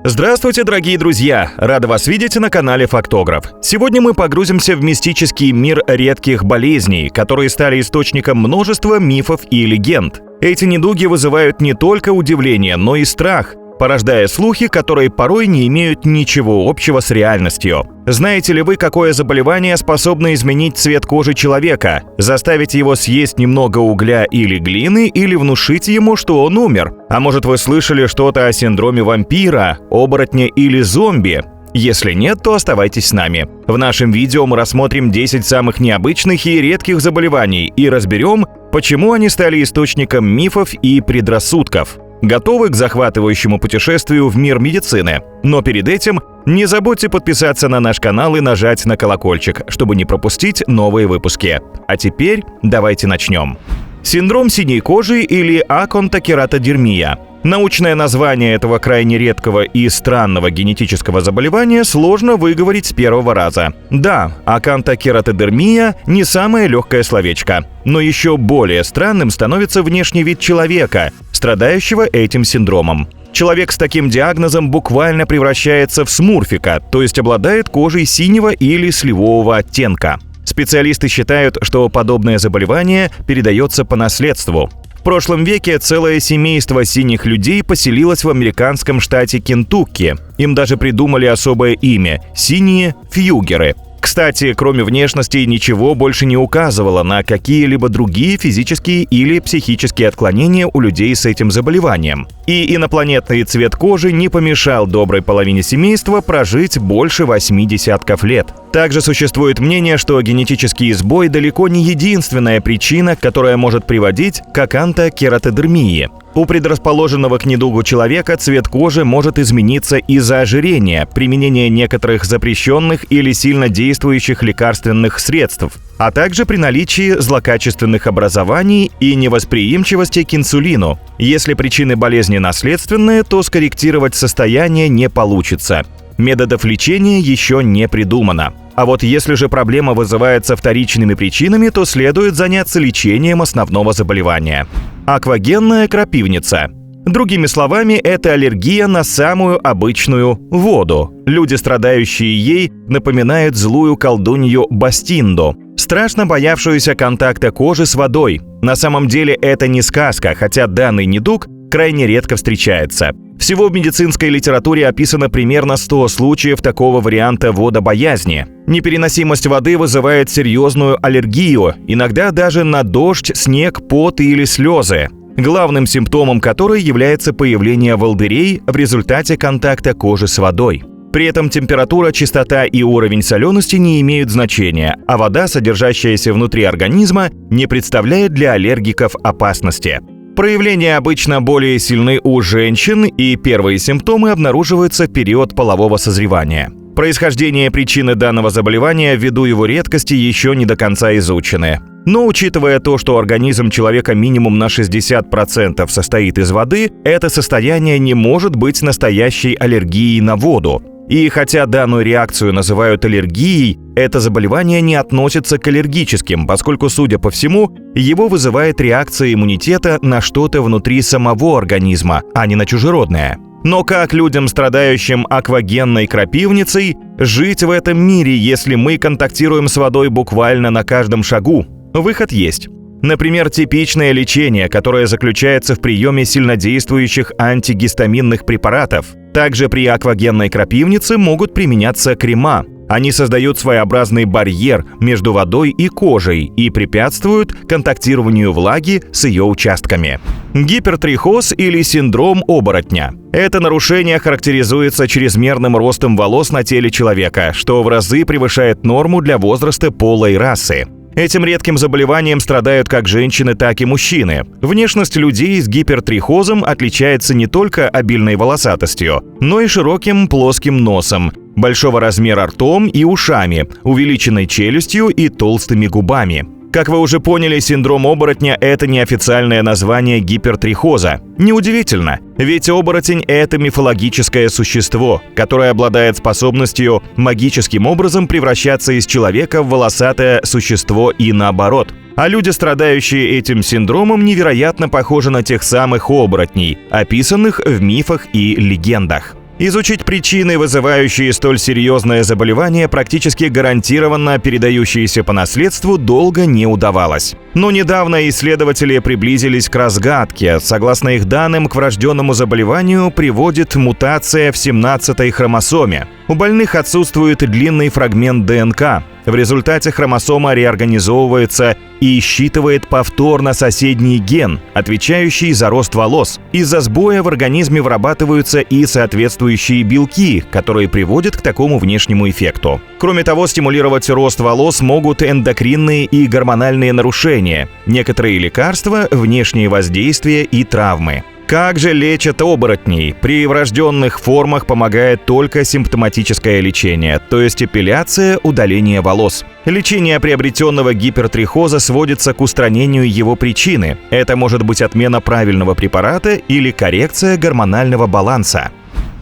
Здравствуйте, дорогие друзья! Рада вас видеть на канале Фактограф. Сегодня мы погрузимся в мистический мир редких болезней, которые стали источником множества мифов и легенд. Эти недуги вызывают не только удивление, но и страх, порождая слухи, которые порой не имеют ничего общего с реальностью. Знаете ли вы, какое заболевание способно изменить цвет кожи человека, заставить его съесть немного угля или глины, или внушить ему, что он умер? А может, вы слышали что-то о синдроме вампира, оборотня или зомби? Если нет, то оставайтесь с нами. В нашем видео мы рассмотрим 10 самых необычных и редких заболеваний и разберем, почему они стали источником мифов и предрассудков. Готовы к захватывающему путешествию в мир медицины? Но перед этим не забудьте подписаться на наш канал и нажать на колокольчик, чтобы не пропустить новые выпуски. А теперь давайте начнем. Синдром синей кожи или аконтокератодермия. Научное название этого крайне редкого и странного генетического заболевания сложно выговорить с первого раза. Да, аконтокератодермия – не самое легкое словечко. Но еще более странным становится внешний вид человека, страдающего этим синдромом. Человек с таким диагнозом буквально превращается в смурфика, то есть обладает кожей синего или сливового оттенка. Специалисты считают, что подобное заболевание передается по наследству. В прошлом веке целое семейство синих людей поселилось в американском штате Кентукки. Им даже придумали особое имя – синие фьюгеры. Кстати, кроме внешности, ничего больше не указывало на какие-либо другие физические или психические отклонения у людей с этим заболеванием. И инопланетный цвет кожи не помешал доброй половине семейства прожить больше 8 десятков лет. Также существует мнение, что генетический сбой далеко не единственная причина, которая может приводить к аконтокератодермии. У предрасположенного к недугу человека цвет кожи может измениться из-за ожирения, применения некоторых запрещенных или сильно действующих лекарственных средств, а также при наличии злокачественных образований и невосприимчивости к инсулину. Если причины болезни наследственные, то скорректировать состояние не получится. Методов лечения еще не придумано. А вот если же проблема вызывается вторичными причинами, то следует заняться лечением основного заболевания. Аквагенная крапивница. Другими словами, это аллергия на самую обычную воду. Люди, страдающие ей, напоминают злую колдунью Бастинду, страшно боявшуюся контакта кожи с водой. На самом деле это не сказка, хотя данный недуг крайне редко встречается. Всего в медицинской литературе описано примерно 100 случаев такого варианта водобоязни. Непереносимость воды вызывает серьезную аллергию, иногда даже на дождь, снег, пот или слезы, главным симптомом которой является появление волдырей в результате контакта кожи с водой. При этом температура, частота и уровень солености не имеют значения, а вода, содержащаяся внутри организма, не представляет для аллергиков опасности. Проявления обычно более сильны у женщин, и первые симптомы обнаруживаются в период полового созревания. Происхождение причины данного заболевания ввиду его редкости еще не до конца изучены. Но учитывая то, что организм человека минимум на 60% состоит из воды, это состояние не может быть настоящей аллергией на воду. И хотя данную реакцию называют аллергией, это заболевание не относится к аллергическим, поскольку, судя по всему, его вызывает реакция иммунитета на что-то внутри самого организма, а не на чужеродное. Но как людям, страдающим аквагенной крапивницей, жить в этом мире, если мы контактируем с водой буквально на каждом шагу? Выход есть. Например, типичное лечение, которое заключается в приеме сильнодействующих антигистаминных препаратов. Также при аквагенной крапивнице могут применяться крема. Они создают своеобразный барьер между водой и кожей и препятствуют контактированию влаги с ее участками. Гипертрихоз или синдром оборотня. Это нарушение характеризуется чрезмерным ростом волос на теле человека, что в разы превышает норму для возраста, пола и расы. Этим редким заболеванием страдают как женщины, так и мужчины. Внешность людей с гипертрихозом отличается не только обильной волосатостью, но и широким плоским носом, большого размера ртом и ушами, увеличенной челюстью и толстыми губами. Как вы уже поняли, синдром оборотня – это неофициальное название гипертрихоза. Неудивительно, ведь оборотень – это мифологическое существо, которое обладает способностью магическим образом превращаться из человека в волосатое существо и наоборот. А люди, страдающие этим синдромом, невероятно похожи на тех самых оборотней, описанных в мифах и легендах. Изучить причины, вызывающие столь серьезное заболевание, практически гарантированно передающиеся по наследству, долго не удавалось. Но недавно исследователи приблизились к разгадке. Согласно их данным, к врожденному заболеванию приводит мутация в 17-й хромосоме. У больных отсутствует длинный фрагмент ДНК. В результате хромосома реорганизовывается и считывает повторно соседний ген, отвечающий за рост волос. Из-за сбоя в организме вырабатываются и соответствующие белки, которые приводят к такому внешнему эффекту. Кроме того, стимулировать рост волос могут эндокринные и гормональные нарушения, некоторые лекарства, внешние воздействия и травмы. Как же лечат оборотней? При врожденных формах помогает только симптоматическое лечение, то есть эпиляция, удаление волос. Лечение приобретенного гипертрихоза сводится к устранению его причины. Это может быть отмена правильного препарата или коррекция гормонального баланса.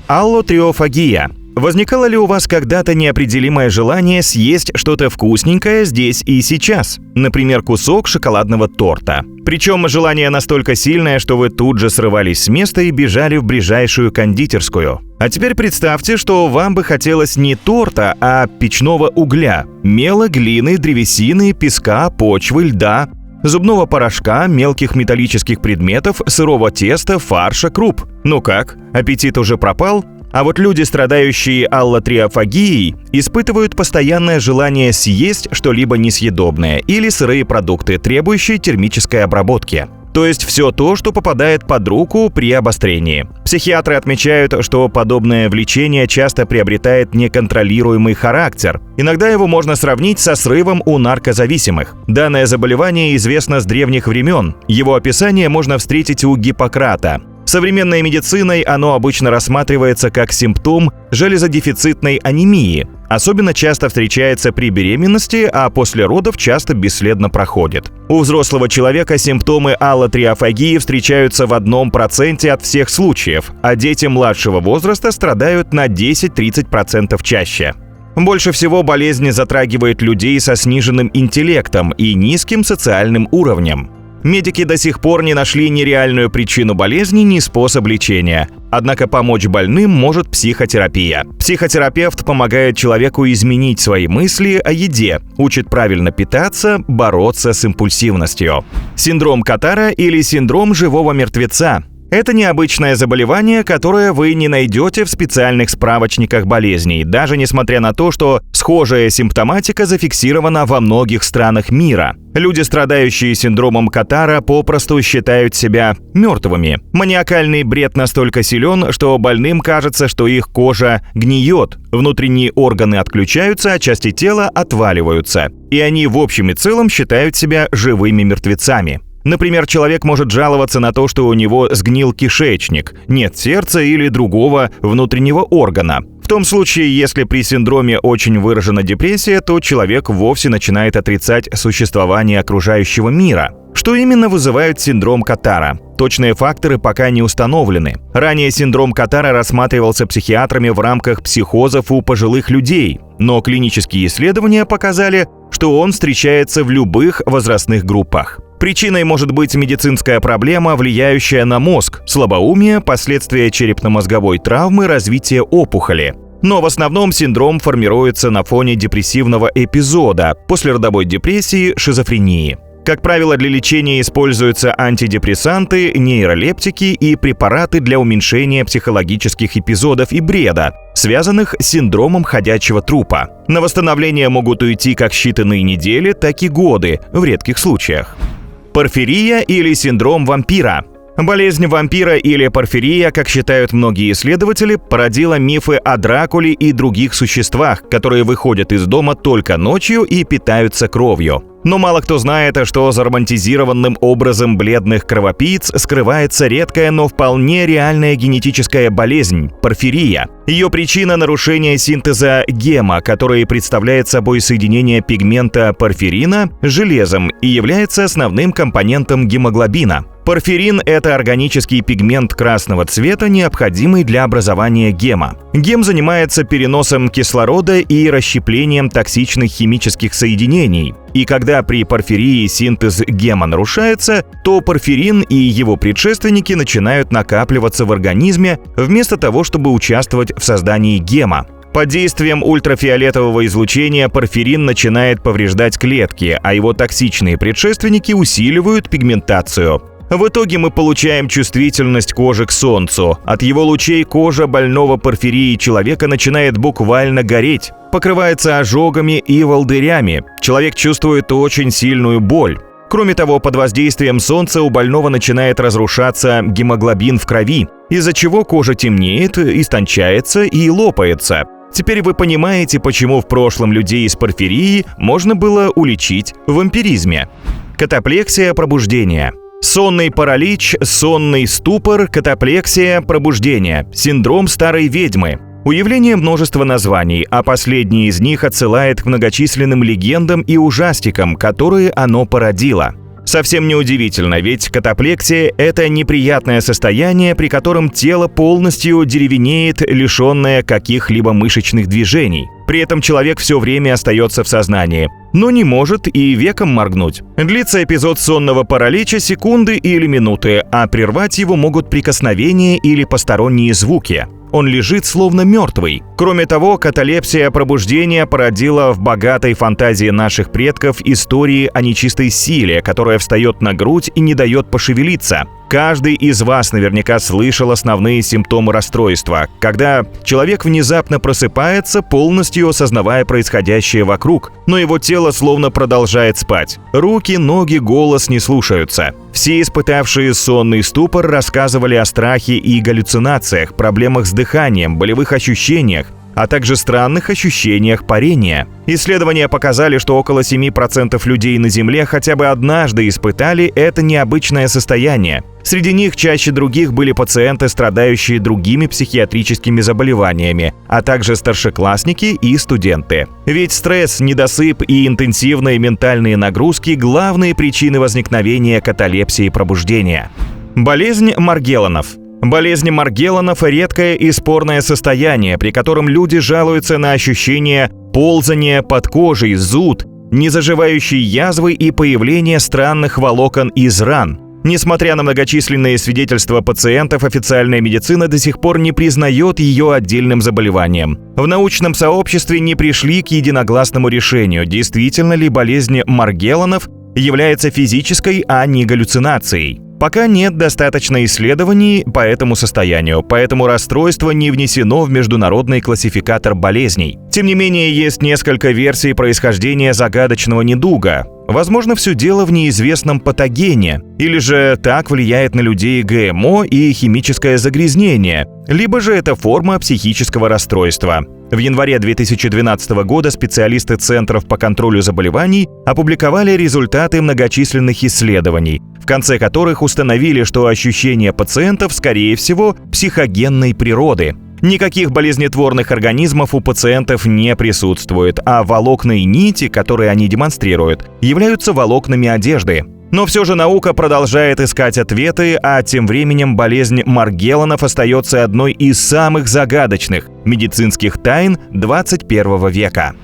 Аллотриофагия. Возникало ли у вас когда-то неопределимое желание съесть что-то вкусненькое здесь и сейчас? Например, кусок шоколадного торта. Причем желание настолько сильное, что вы тут же срывались с места и бежали в ближайшую кондитерскую. А теперь представьте, что вам бы хотелось не торта, а печного угля, мела, глины, древесины, песка, почвы, льда, зубного порошка, мелких металлических предметов, сырого теста, фарша, круп. Ну как, аппетит уже пропал? А вот люди, страдающие аллотриофагией, испытывают постоянное желание съесть что-либо несъедобное или сырые продукты, требующие термической обработки. То есть все то, что попадает под руку при обострении. Психиатры отмечают, что подобное влечение часто приобретает неконтролируемый характер. Иногда его можно сравнить со срывом у наркозависимых. Данное заболевание известно с древних времен. Его описание можно встретить у Гиппократа. Современной медициной оно обычно рассматривается как симптом железодефицитной анемии. Особенно часто встречается при беременности, а после родов часто бесследно проходит. У взрослого человека симптомы аллотриофагии встречаются в 1% от всех случаев, а дети младшего возраста страдают на 10-30% чаще. Больше всего болезнь затрагивает людей со сниженным интеллектом и низким социальным уровнем. Медики до сих пор не нашли ни реальную причину болезни, ни способ лечения. Однако помочь больным может психотерапия. Психотерапевт помогает человеку изменить свои мысли о еде, учит правильно питаться, бороться с импульсивностью. Синдром Катара или синдром живого мертвеца. Это необычное заболевание, которое вы не найдете в специальных справочниках болезней, даже несмотря на то, что схожая симптоматика зафиксирована во многих странах мира. Люди, страдающие синдромом Катара, попросту считают себя мертвыми. Маниакальный бред настолько силен, что больным кажется, что их кожа гниет, внутренние органы отключаются, а части тела отваливаются. И они в общем и целом считают себя живыми мертвецами. Например, человек может жаловаться на то, что у него сгнил кишечник, нет сердца или другого внутреннего органа. В том случае, если при синдроме очень выражена депрессия, то человек вовсе начинает отрицать существование окружающего мира. Что именно вызывает синдром Катара? Точные факторы пока не установлены. Ранее синдром Катара рассматривался психиатрами в рамках психозов у пожилых людей, но клинические исследования показали, что он встречается в любых возрастных группах. Причиной может быть медицинская проблема, влияющая на мозг, слабоумие, последствия черепно-мозговой травмы, развитие опухоли. Но в основном синдром формируется на фоне депрессивного эпизода, послеродовой депрессии, шизофрении. Как правило, для лечения используются антидепрессанты, нейролептики и препараты для уменьшения психологических эпизодов и бреда, связанных с синдромом ходячего трупа. На восстановление могут уйти как считанные недели, так и годы, в редких случаях. Порфирия или синдром вампира. Болезнь вампира или порфирия, как считают многие исследователи, породила мифы о Дракуле и других существах, которые выходят из дома только ночью и питаются кровью. Но мало кто знает, что за романтизированным образом бледных кровопийц скрывается редкая, но вполне реальная генетическая болезнь – порфирия. Ее причина – нарушение синтеза гема, который представляет собой соединение пигмента порфирина с железом и является основным компонентом гемоглобина. Порфирин – это органический пигмент красного цвета, необходимый для образования гема. Гем занимается переносом кислорода и расщеплением токсичных химических соединений. И когда при порфирии синтез гема нарушается, то порфирин и его предшественники начинают накапливаться в организме вместо того, чтобы участвовать в создании гема. Под действием ультрафиолетового излучения порфирин начинает повреждать клетки, а его токсичные предшественники усиливают пигментацию. В итоге мы получаем чувствительность кожи к солнцу. От его лучей кожа больного порфирией человека начинает буквально гореть, покрывается ожогами и волдырями. Человек чувствует очень сильную боль. Кроме того, под воздействием солнца у больного начинает разрушаться гемоглобин в крови, из-за чего кожа темнеет, истончается и лопается. Теперь вы понимаете, почему в прошлом людей с порфирией можно было уличить в вампиризме. Катаплексия пробуждения. Сонный паралич, сонный ступор, катаплексия, пробуждение, синдром старой ведьмы. У явления множество названий, а последний из них отсылает к многочисленным легендам и ужастикам, которые оно породило. Совсем неудивительно, ведь катаплексия – это неприятное состояние, при котором тело полностью деревенеет, лишенное каких-либо мышечных движений. При этом человек все время остается в сознании, но не может и веком моргнуть. Длится эпизод сонного паралича секунды или минуты, а прервать его могут прикосновения или посторонние звуки. Он лежит словно мертвый. Кроме того, каталепсия пробуждения породила в богатой фантазии наших предков истории о нечистой силе, которая встает на грудь и не дает пошевелиться. Каждый из вас наверняка слышал основные симптомы расстройства, когда человек внезапно просыпается, полностью осознавая происходящее вокруг, но его тело словно продолжает спать. Руки, ноги, голос не слушаются. Все испытавшие сонный ступор рассказывали о страхе и галлюцинациях, проблемах с дыханием, болевых ощущениях, а также странных ощущениях парения. Исследования показали, что около 7% людей на Земле хотя бы однажды испытали это необычное состояние. Среди них чаще других были пациенты, страдающие другими психиатрическими заболеваниями, а также старшеклассники и студенты. Ведь стресс, недосып и интенсивные ментальные нагрузки – главные причины возникновения каталепсии пробуждения. Болезнь Маргелланов. Болезнь Маргелланов – редкое и спорное состояние, при котором люди жалуются на ощущение ползания под кожей, зуд, незаживающие язвы и появление странных волокон из ран. Несмотря на многочисленные свидетельства пациентов, официальная медицина до сих пор не признает ее отдельным заболеванием. В научном сообществе не пришли к единогласному решению, действительно ли болезнь Маргелланов является физической, а не галлюцинацией. Пока нет достаточно исследований по этому состоянию, поэтому расстройство не внесено в международный классификатор болезней. Тем не менее, есть несколько версий происхождения загадочного недуга. Возможно, все дело в неизвестном патогене, или же так влияет на людей ГМО и химическое загрязнение, либо же это форма психического расстройства. В январе 2012 года специалисты Центров по контролю заболеваний опубликовали результаты многочисленных исследований, в конце которых установили, что ощущения пациентов, скорее всего, психогенной природы. Никаких болезнетворных организмов у пациентов не присутствует, а волокна и нити, которые они демонстрируют, являются волокнами одежды. Но все же наука продолжает искать ответы, а тем временем болезнь Маргелланов остается одной из самых загадочных медицинских тайн 21 века.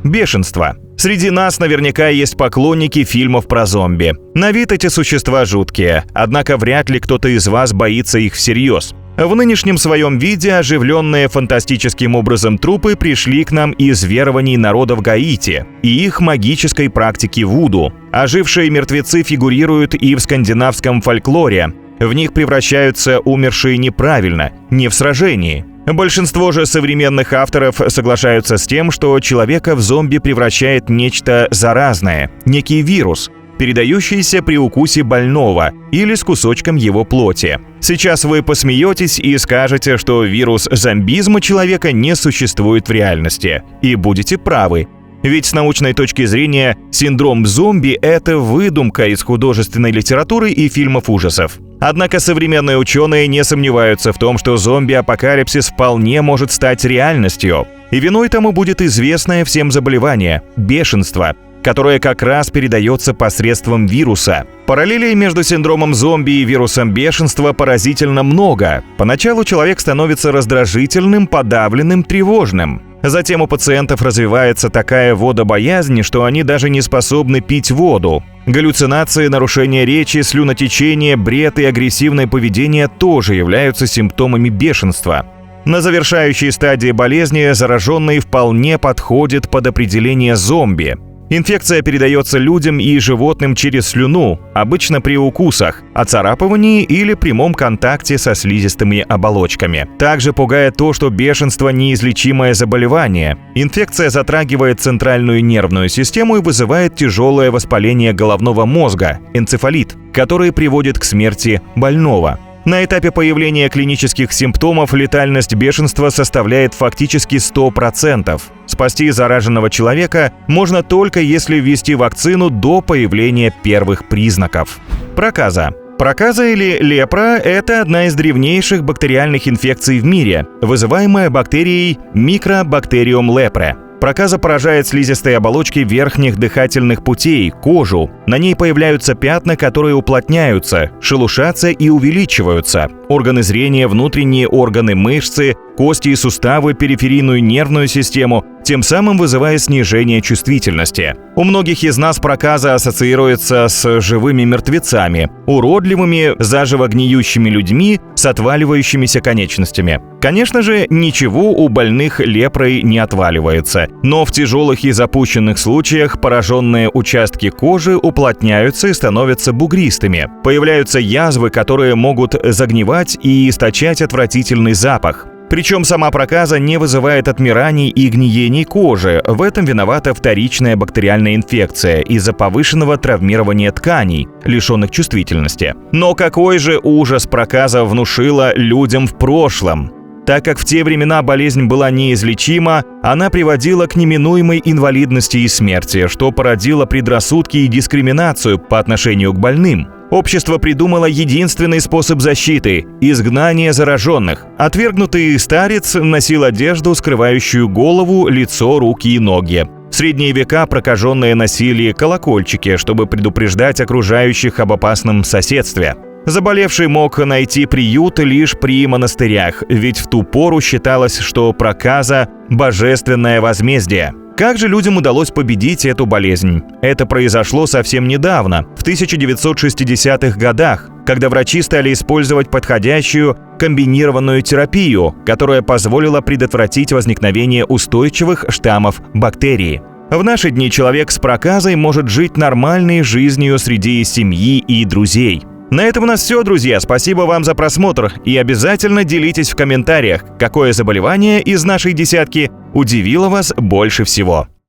Бешенство. Среди нас наверняка есть поклонники фильмов про зомби. На вид эти существа жуткие, однако вряд ли кто-то из вас боится их всерьез. В нынешнем своем виде оживленные фантастическим образом трупы пришли к нам из верований народов Гаити и их магической практики вуду. Ожившие мертвецы фигурируют и в скандинавском фольклоре. В них превращаются умершие неправильно, не в сражении. Большинство же современных авторов соглашаются с тем, что человека в зомби превращает нечто заразное, некий вирус, передающийся при укусе больного или с кусочком его плоти. Сейчас вы посмеетесь и скажете, что вирус зомбизма человека не существует в реальности. И будете правы. Ведь с научной точки зрения синдром зомби – это выдумка из художественной литературы и фильмов ужасов. Однако современные ученые не сомневаются в том, что зомби-апокалипсис вполне может стать реальностью. И виной тому будет известное всем заболевание – бешенство. которое как раз передается посредством вируса. Параллелей между синдромом зомби и вирусом бешенства поразительно много. Поначалу человек становится раздражительным, подавленным, тревожным. Затем у пациентов развивается такая водобоязнь, что они даже не способны пить воду. Галлюцинации, нарушение речи, слюнотечение, бред и агрессивное поведение тоже являются симптомами бешенства. На завершающей стадии болезни зараженный вполне подходит под определение зомби. Инфекция передается людям и животным через слюну, обычно при укусах, оцарапывании или прямом контакте со слизистыми оболочками. Также пугает то, что бешенство – неизлечимое заболевание. Инфекция затрагивает центральную нервную систему и вызывает тяжелое воспаление головного мозга – энцефалит, который приводит к смерти больного. На этапе появления клинических симптомов летальность бешенства составляет фактически 100%. Спасти зараженного человека можно только если ввести вакцину до появления первых признаков. Проказа. Проказа или лепра – это одна из древнейших бактериальных инфекций в мире, вызываемая бактерией Microbacterium leprae. Проказа поражает слизистые оболочки верхних дыхательных путей, кожу. На ней появляются пятна, которые уплотняются, шелушатся и увеличиваются. Органы зрения, внутренние органы, мышцы, кости и суставы, периферийную нервную систему, тем самым вызывая снижение чувствительности. У многих из нас проказа ассоциируется с живыми мертвецами, уродливыми, заживо гниющими людьми с отваливающимися конечностями. Конечно же, ничего у больных лепрой не отваливается, но в тяжелых и запущенных случаях пораженные участки кожи уплотняются и становятся бугристыми. Появляются язвы, которые могут загнивать и источать отвратительный запах. Причем сама проказа не вызывает отмираний и гниений кожи. В этом виновата вторичная бактериальная инфекция из-за повышенного травмирования тканей, лишенных чувствительности. Но какой же ужас проказа внушила людям в прошлом! Так как в те времена болезнь была неизлечима, она приводила к неминуемой инвалидности и смерти, что породило предрассудки и дискриминацию по отношению к больным. Общество придумало единственный способ защиты – изгнание зараженных. Отвергнутый старец носил одежду, скрывающую голову, лицо, руки и ноги. В средние века прокаженные носили колокольчики, чтобы предупреждать окружающих об опасном соседстве. Заболевший мог найти приют лишь при монастырях, ведь в ту пору считалось, что проказа – божественное возмездие. Как же людям удалось победить эту болезнь? Это произошло совсем недавно, в 1960-х годах, когда врачи стали использовать подходящую комбинированную терапию, которая позволила предотвратить возникновение устойчивых штаммов бактерии. В наши дни человек с проказой может жить нормальной жизнью среди семьи и друзей. На этом у нас все, друзья. Спасибо вам за просмотр и обязательно делитесь в комментариях, какое заболевание из нашей десятки удивило вас больше всего.